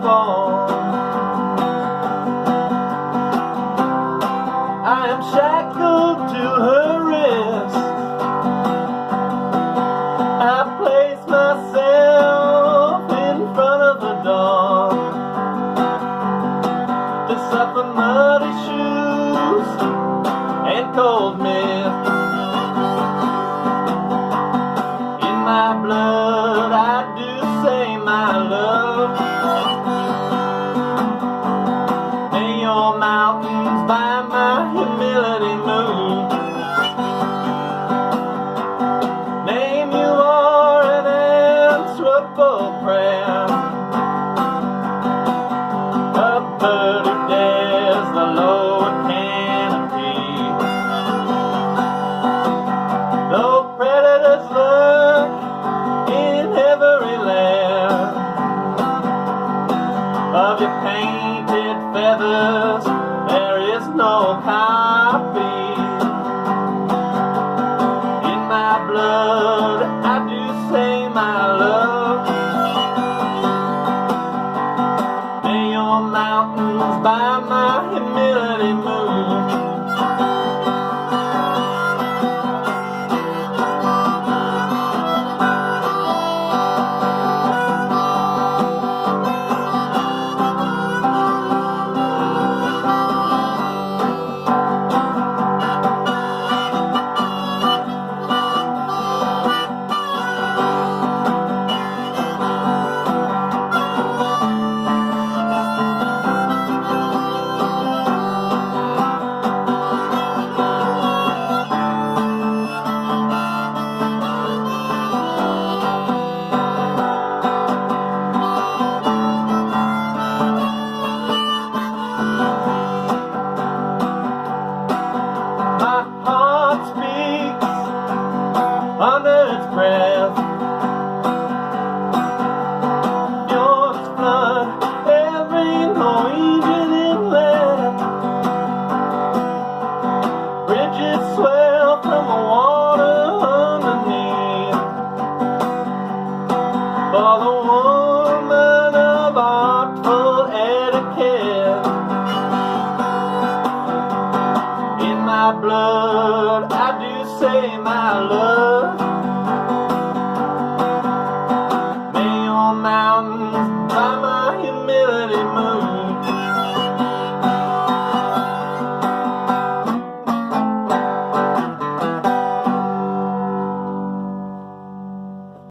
fall. I am shackled to her wrist. I place myself in front of the door to suffer muddy shoes and cold mist. In my blood I do say my love. May your mountains by my humility move. Name you are an answerable prayer. A bird who dares the lower canopy. Though predators lurk in every lair of your painted feathers, there is no copy. In my blood I do say my love. May your mountains by my humility move. My heart speaks under its breath. Yours flood every Norwegian inlet. Bridges swell from the water underneath. For the woman of artful etiquette. In my blood I do say my love.